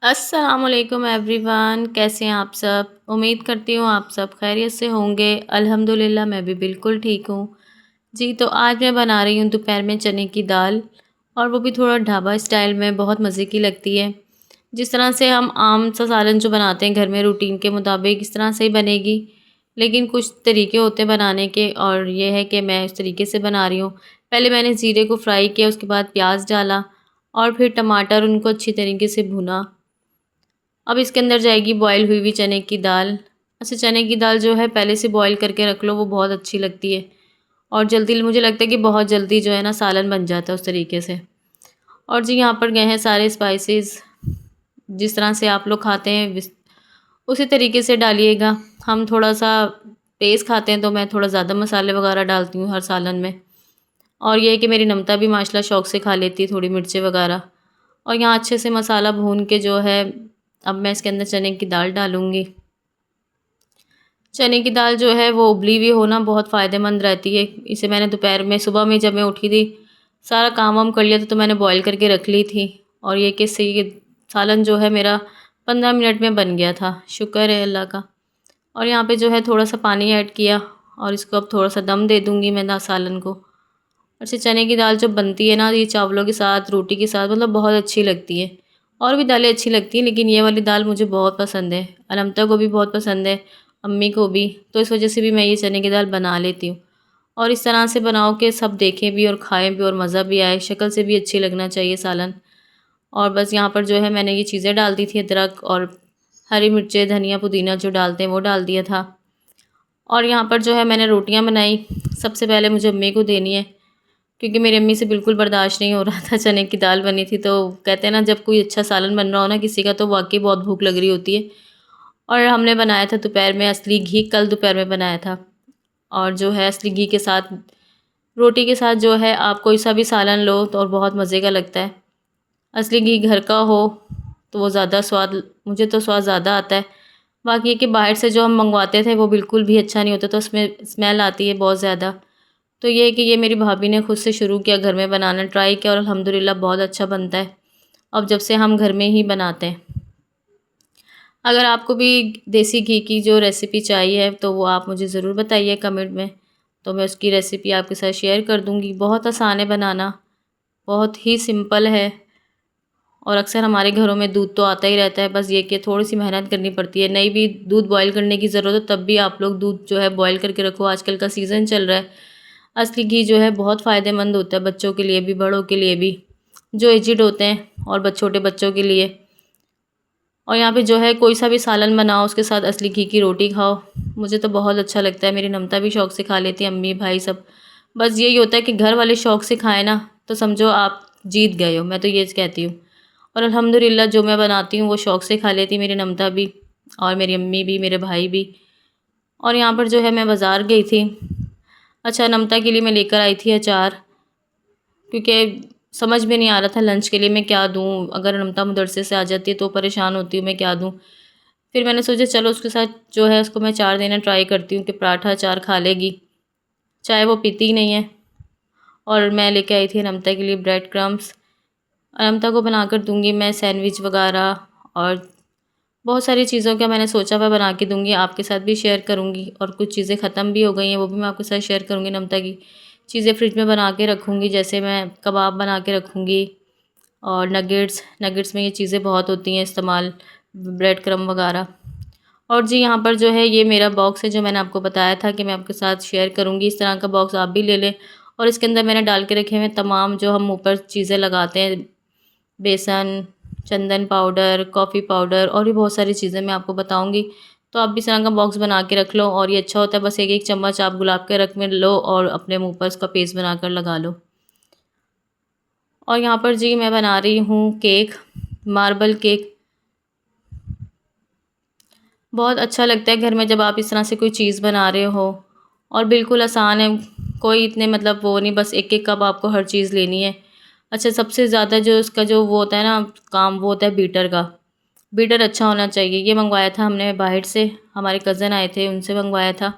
अस्सलामुअलैकुम एवरीवन, कैसे हैं आप सब। उम्मीद करती हूँ आप सब खैरियत से होंगे। अल्हम्दुलिल्लाह मैं भी बिल्कुल ठीक हूँ। जी, तो आज मैं बना रही हूँ दोपहर में चने की दाल, और वो भी थोड़ा ढाबा स्टाइल में, बहुत मज़े की लगती है। जिस तरह से हम आम सा सालन जो बनाते हैं घर में रूटीन के मुताबिक, इस तरह से ही बनेगी, लेकिन कुछ तरीके होते हैं बनाने के, और ये है कि मैं उस तरीके से बना रही हूँ। पहले मैंने ज़ीरे को फ्राई किया, उसके बाद प्याज डाला और फिर टमाटर, उनको अच्छी तरीके से भुना। अब इसके अंदर जाएगी बॉयल हुई हुई चने की दाल। अच्छा, चने की दाल जो है पहले से बॉयल करके रख लो, वो बहुत अच्छी लगती है, और जल्दी, मुझे लगता है कि बहुत जल्दी जो है ना सालन बन जाता है उस तरीके से। और जी, यहाँ पर गए हैं सारे स्पाइसेस, जिस तरह से आप लोग खाते हैं उसी तरीके से डालिएगा। हम थोड़ा सा तेज़ खाते हैं, तो मैं थोड़ा ज़्यादा मसाले वगैरह डालती हूँ हर सालन में। और ये है कि मेरी नमता भी माशाल्लाह शौक़ से खा लेती है थोड़ी मिर्चें वगैरह। और यहाँ अच्छे से मसाला भून के जो है, अब मैं इसके अंदर चने की दाल डालूँगी। चने की दाल जो है वो उबली हुई होना बहुत फ़ायदेमंद रहती है। इसे मैंने दोपहर में, सुबह में जब मैं उठी थी, सारा काम वाम कर लिया था, तो मैंने बॉयल करके रख ली थी। और ये कि इससे ये सालन जो है मेरा 15 मिनट में बन गया था, शुक्र है अल्लाह का। और यहाँ पे जो है थोड़ा सा पानी ऐड किया, और इसको अब थोड़ा सा दम दे दूँगी मैं ना सालन को। अच्छा, चने की दाल जब बनती है ना, ये चावलों के साथ, रोटी के साथ, मतलब बहुत अच्छी लगती है। और भी दालें अच्छी लगती हैं, लेकिन ये वाली दाल मुझे बहुत पसंद है। अनमता को भी बहुत पसंद है, अम्मी को भी। तो इस वजह से भी मैं ये चने की दाल बना लेती हूँ। और इस तरह से बनाओ कि सब देखें भी और खाएं भी और मज़ा भी आए, शक्ल से भी अच्छी लगना चाहिए सालन। और बस यहाँ पर जो है मैंने ये चीज़ें डाल दी थी, अदरक और हरी मिर्चें, धनिया, पुदीना जो डालते हैं वो डाल दिया था। और यहाँ पर जो है मैंने रोटियाँ बनाई। सबसे पहले मुझे अम्मी को देनी है, क्योंकि मेरी अम्मी से बिल्कुल बर्दाश्त नहीं हो रहा था। चने की दाल बनी थी, तो कहते हैं ना, जब कोई अच्छा सालन बन रहा हो ना किसी का, तो वाक़ई बहुत भूख लग रही होती है। और हमने बनाया था दोपहर में असली घी, कल दोपहर में बनाया था। और जो है असली घी के साथ, रोटी के साथ जो है आप कोई सा भी सालन लो तो और बहुत मज़े का लगता है। असली घी घर का हो तो वो ज़्यादा स्वाद, मुझे तो स्वाद ज़्यादा आता है। बाकी ये कि बाहर से जो हम मंगवाते थे वो बिल्कुल भी अच्छा नहीं होता, तो उसमें स्मेल आती है बहुत ज़्यादा। तो ये है कि ये मेरी भाभी ने खुद से शुरू किया, घर में बनाना ट्राई किया, और अल्हम्दुलिल्लाह बहुत अच्छा बनता है अब जब से हम घर में ही बनाते हैं। अगर आपको भी देसी घी की जो रेसिपी चाहिए तो वो आप मुझे ज़रूर बताइए कमेंट में, तो मैं उसकी रेसिपी आपके साथ शेयर कर दूँगी। बहुत आसान है बनाना, बहुत ही सिंपल है, और अक्सर हमारे घरों में दूध तो आता ही रहता है। बस ये कि थोड़ी-सी मेहनत करनी पड़ती है। नहीं भी दूध बॉयल करने की ज़रूरत हो, तब भी आप लोग दूध जो है बॉयल करके रखो, आजकल का सीज़न चल रहा है। असली घी जो है बहुत फ़ायदेमंद होता है, बच्चों के लिए भी, बड़ों के लिए भी, जो एजिड होते हैं, और छोटे बच्चों के लिए। और यहाँ पे जो है कोई सा भी सालन बनाओ, उसके साथ असली घी की रोटी खाओ, मुझे तो बहुत अच्छा लगता है। मेरी नमता भी शौक़ से खा लेती है, अम्मी भाई सब। बस यही होता है कि घर वाले शौक़ से खाएँ ना, तो समझो आप जीत गए हो, मैं तो ये कहती हूँ। और अल्हम्दुलिल्लाह जो मैं बनाती हूँ वो शौक़ से खा लेती मेरी नमता भी, और मेरी अम्मी भी, मेरे भाई भी। और यहाँ पर जो है मैं बाज़ार गई थी। अच्छा, नमता के लिए मैं लेकर आई थी अचार, क्योंकि समझ में नहीं आ रहा था लंच के लिए मैं क्या दूँ। अगर नमता मदरसे से आ जाती है तो परेशान होती हूँ मैं क्या दूँ। फिर मैंने सोचा चलो उसके साथ जो है उसको मैं अचार देना ट्राई करती हूँ कि पराठा अचार खा लेगी, चाय वो पीती ही नहीं है। और मैं लेके आई थी नमता के लिए ब्रेड क्रम्स। नमता को बनाकर दूँगी मैं सैंडविच वगैरह, और बहुत सारी चीज़ों का मैंने सोचा मैं बना के दूँगी, आपके साथ भी शेयर करूँगी। और कुछ चीज़ें ख़त्म भी हो गई हैं, वो भी मैं आपके साथ शेयर करूँगी। नमता की चीज़ें फ्रिज में बना के रखूँगी, जैसे मैं कबाब बना के रखूँगी, और नगेट्स, नगेट्स में ये चीज़ें बहुत होती हैं इस्तेमाल, ब्रेड क्रम्ब वगैरह। और जी, यहाँ पर जो है ये मेरा बॉक्स है, जो मैंने आपको बताया था कि मैं आपके साथ शेयर करूँगी। इस तरह का बॉक्स आप भी ले लें, और इसके अंदर मैंने डाल के रखे हुए हैं तमाम जो हम ऊपर चीज़ें लगाते हैं, बेसन, चंदन पाउडर, कॉफ़ी पाउडर, और भी बहुत सारी चीज़ें मैं आपको बताऊँगी। तो आप भी इस तरह का बॉक्स बना के रख लो, और ये अच्छा होता है। बस एक-एक चम्मच आप गुलाब के रख में लो और अपने मुँह पर उसका पेस्ट बनाकर लगा लो। और यहाँ पर जी मैं बना रही हूँ केक, मार्बल केक। बहुत अच्छा लगता है घर में जब आप इस तरह से कोई चीज़ बना रहे हो, और बिल्कुल आसान है। कोई इतने मतलब वो नहीं, बस एक-एक कप आपको हर चीज़ लेनी है। अच्छा, सबसे ज़्यादा जो उसका जो वो होता है ना काम, वो होता है बीटर का। बीटर अच्छा होना चाहिए। ये मंगवाया था हमने बाहर से, हमारे कज़न आए थे उनसे मंगवाया था,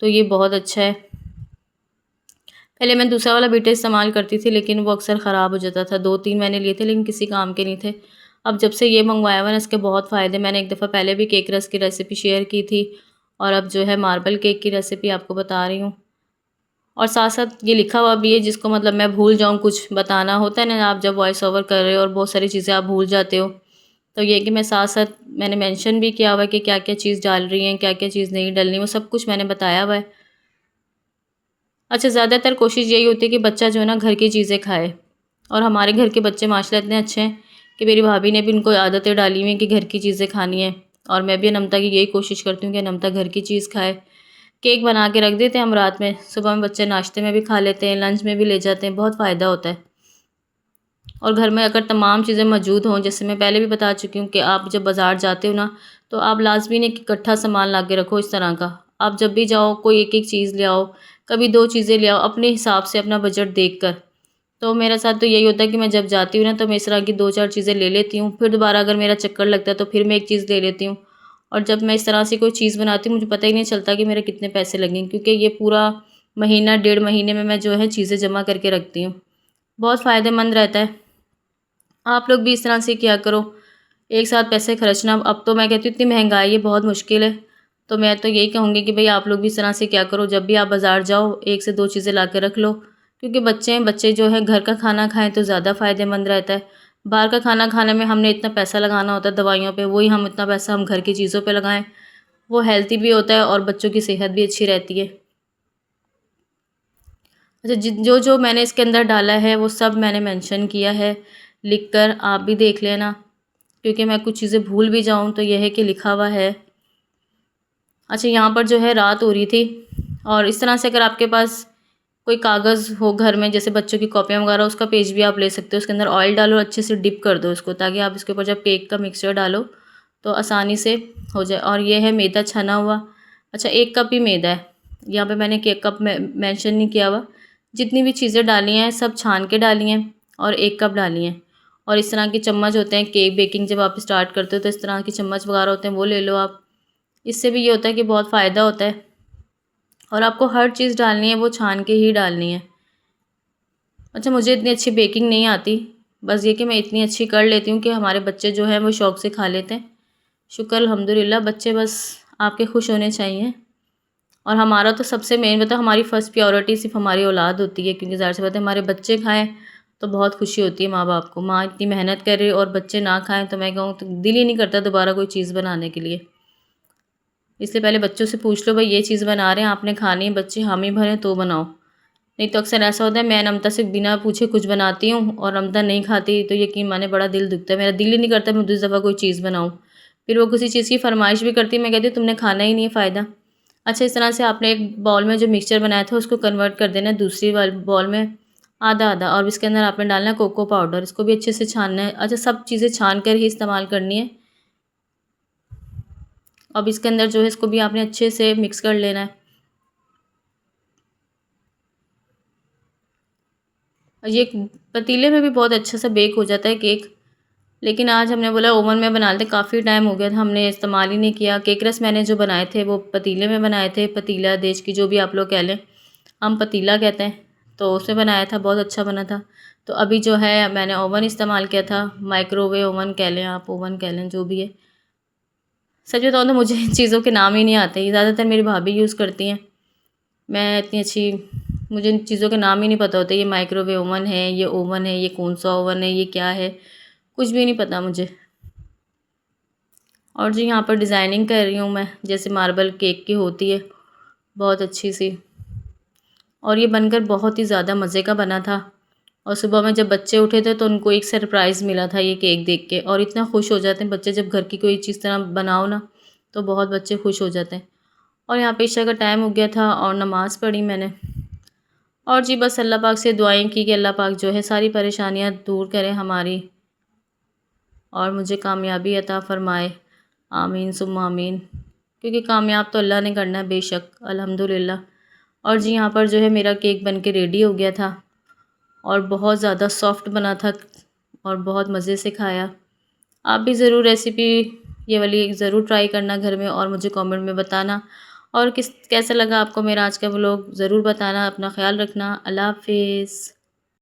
तो ये बहुत अच्छा है। पहले मैं दूसरा वाला बीटर इस्तेमाल करती थी, लेकिन वो अक्सर ख़राब हो जाता था। 2-3 मैंने लिए थे लेकिन किसी काम के नहीं थे। अब जब से ये मंगवाया हुआ है ना, इसके बहुत फ़ायदे। मैंने एक दफ़ा पहले भी केक रस की रेसिपी शेयर की थी और अब जो है मार्बल केक की रेसिपी आपको बता रही हूँ। और साथ-साथ ये लिखा हुआ भी है, जिसको मतलब मैं भूल जाऊँ कुछ बताना होता है ना, आप जब वॉइस ओवर कर रहे हो और बहुत सारी चीज़ें आप भूल जाते हो, तो ये कि मैं साथ-साथ मैंने मेंशन भी किया हुआ है कि क्या-क्या चीज़ डाल रही हैं, क्या-क्या चीज़ नहीं डालनी, वो सब कुछ मैंने बताया हुआ है। अच्छा, ज़्यादातर कोशिश यही होती है कि बच्चा जो है ना घर की चीज़ें खाए, और हमारे घर के बच्चे माशाल्लाह इतने अच्छे हैं कि मेरी भाभी ने भी उनको आदतें डाली हुई हैं कि घर की चीज़ें खानी है, और मैं भी अनमता की यही कोशिश करती हूँ कि अनमता घर की चीज़ खाए। केक बना के रख देते हैं हम रात में, सुबह में बच्चे नाश्ते में भी खा लेते हैं, लंच में भी ले जाते हैं, बहुत फ़ायदा होता है। और घर में अगर तमाम चीज़ें मौजूद हों, जैसे मैं पहले भी बता चुकी हूँ कि आप जब बाज़ार जाते हो ना, तो आप लाज़मी नहीं कि इकट्ठा सामान ला के रखो इस तरह का। आप जब भी जाओ कोई एक-एक चीज़ ले आओ, कभी 2 चीज़ें ले आओ अपने हिसाब से, अपना बजट देखकर। तो मेरे साथ तो यही होता है कि मैं जब जाती हूँ ना, तो मैं इस तरह की 2-4 चीज़ें ले लेती हूँ, फिर दोबारा अगर मेरा चक्कर लगता है तो फिर मैं एक चीज़ ले लेती हूँ। और जब मैं इस तरह से कोई चीज़ बनाती हूँ, मुझे पता ही नहीं चलता कि मेरे कितने पैसे लगेंगे, क्योंकि ये पूरा महीना, डेढ़ महीने में मैं जो है चीज़ें जमा करके रखती हूँ। बहुत फ़ायदेमंद रहता है। आप लोग भी इस तरह से किया करो, एक साथ पैसे खर्चना, अब तो मैं कहती हूँ इतनी महँगाई है, बहुत मुश्किल है। तो मैं तो यही कहूँगी कि भई आप लोग भी इस तरह से किया करो, जब भी आप बाज़ार जाओ 1 से 2 चीज़ें ला के रख लो। क्योंकि बच्चे हैं, बच्चे जो है घर का खाना खाएँ तो ज़्यादा फ़ायदेमंद रहता है। बाहर का खाना खाने में हमने इतना पैसा लगाना होता है दवाइयों पे, वही हम इतना पैसा हम घर की चीज़ों पे लगाएँ, वो हेल्दी भी होता है और बच्चों की सेहत भी अच्छी रहती है। अच्छा, जो-जो मैंने इसके अंदर डाला है वो सब मैंने मेंशन किया है लिख कर, आप भी देख लेना, क्योंकि मैं कुछ चीज़ें भूल भी जाऊँ तो ये है कि लिखा हुआ है। अच्छा, यहाँ पर जो है रात हो रही थी, और इस तरह से अगर आपके पास कोई कागज़ हो घर में, जैसे बच्चों की कॉपियाँ वगैरह, उसका पेज भी आप ले सकते हो। उसके अंदर ऑयल डालो, अच्छे से डिप कर दो उसको, ताकि आप इसके ऊपर जब केक का मिक्सचर डालो तो आसानी से हो जाए। और ये है मैदा छना हुआ। अच्छा, 1 कप ही मैदा है, यहाँ पे मैंने के कप में मेंशन नहीं किया हुआ। जितनी भी चीज़ें डाली हैं सब छान के डाली हैं और 1 कप डाली हैं। और इस तरह के चम्मच होते हैं, केक बेकिंग जब आप स्टार्ट करते हो तो इस तरह के चम्मच वगैरह होते हैं, वो ले लो आप। इससे भी ये होता है कि बहुत फ़ायदा होता है, और आपको हर चीज़ डालनी है वो छान के ही डालनी है। अच्छा, मुझे इतनी अच्छी बेकिंग नहीं आती, बस ये कि मैं इतनी अच्छी कर लेती हूँ कि हमारे बच्चे जो हैं वो शौक़ से खा लेते हैं। शुक्र अल्हम्दुलिल्लाह, बच्चे बस आपके खुश होने चाहिए। और हमारा तो सबसे मेन बताओ, हमारी फ़र्स्ट प्रायोरिटी सिर्फ़ हमारी औलाद होती है, क्योंकि ज़ाहिर सी बात है हमारे बच्चे खाएँ तो बहुत खुशी होती है माँ-बाप को। माँ इतनी मेहनत कर रही है और बच्चे ना खाएँ तो मैं कहूँ तो दिल ही नहीं करता दोबारा कोई चीज़ बनाने के लिए। इसलिए पहले बच्चों से पूछ लो, भई ये चीज़ बना रहे हैं आपने खानी है, बच्चे हामी भरें तो बनाओ। नहीं तो अक्सर ऐसा होता है मैं नमता से बिना पूछे कुछ बनाती हूँ और नमता नहीं खाती, तो यकीन माने बड़ा दिल दुखता है। मेरा दिल ही नहीं करता मैं दूसरी दफ़ा कोई चीज़ बनाऊँ। फिर वो किसी चीज़ की फ़रमाइश भी करती है, मैं कहती हूँ तुमने खाना ही नहीं है, फ़ायदा। अच्छा, इस तरह से आपने एक बाउल में जो मिक्सचर बनाया था उसको कन्वर्ट कर देना है दूसरी वाल बाउल में आधा-आधा, और इसके अंदर आपने डालना है कोको पाउडर, इसको भी अच्छे से छानना है। अच्छा, सब चीज़ें छान कर ही इस्तेमाल करनी है। अब इसके अंदर जो है इसको भी आपने अच्छे से मिक्स कर लेना है। और ये पतीले में भी बहुत अच्छा सा बेक हो जाता है केक, लेकिन आज हमने बोला ओवन में बना लेते, काफ़ी टाइम हो गया था हमने इस्तेमाल ही नहीं किया। केक रस मैंने जो बनाए थे वो पतीले में बनाए थे, पतीला देश की जो भी आप लोग कह लें, हम पतीला कहते हैं, तो उसमें बनाया था, बहुत अच्छा बना था। तो अभी जो है मैंने ओवन इस्तेमाल किया था, माइक्रोवेव ओवन कह लें आप, ओवन कह लें, जो भी है। सच बताऊँ तो मुझे इन चीज़ों के नाम ही नहीं आते, ये ज़्यादातर मेरी भाभी यूज़ करती हैं। मैं इतनी अच्छी, मुझे इन चीज़ों के नाम ही नहीं पता होते, ये माइक्रोवेव ओवन है, ये कौन-सा ओवन है, ये क्या है, कुछ भी नहीं पता मुझे। और जी यहाँ पर डिज़ाइनिंग कर रही हूँ मैं, जैसे मार्बल केक की होती है, बहुत अच्छी-सी। और ये बनकर बहुत ही ज़्यादा मज़े का बना था, और सुबह में जब बच्चे उठे थे तो उनको एक सरप्राइज़ मिला था ये केक देख के, और इतना खुश हो जाते हैं बच्चे जब घर की कोई चीज़ तरह बनाओ ना, तो बहुत बच्चे खुश हो जाते हैं। और यहाँ पे इशा का टाइम हो गया था और नमाज़ पढ़ी मैंने। और जी बस अल्लाह पाक से दुआएँ की कि अल्लाह पाक जो है सारी परेशानियाँ दूर करे हमारी, और मुझे कामयाबी अता फ़रमाए। आमीन सुम्मा आमीन। क्योंकि कामयाब तो अल्लाह ने करना है बेशक, अल्हम्दुलिल्लाह। और जी यहाँ पर जो है मेरा केक बन के रेडी हो गया था, और बहुत ज़्यादा सॉफ्ट बना था, और बहुत मज़े से खाया। आप भी ज़रूर रेसिपी ये वाली ज़रूर ट्राई करना घर में, और मुझे कमेंट में बताना, और कैसा लगा आपको मेरा आज का व्लॉग ज़रूर बताना। अपना ख़्याल रखना। अल्लाह हाफ़िज़।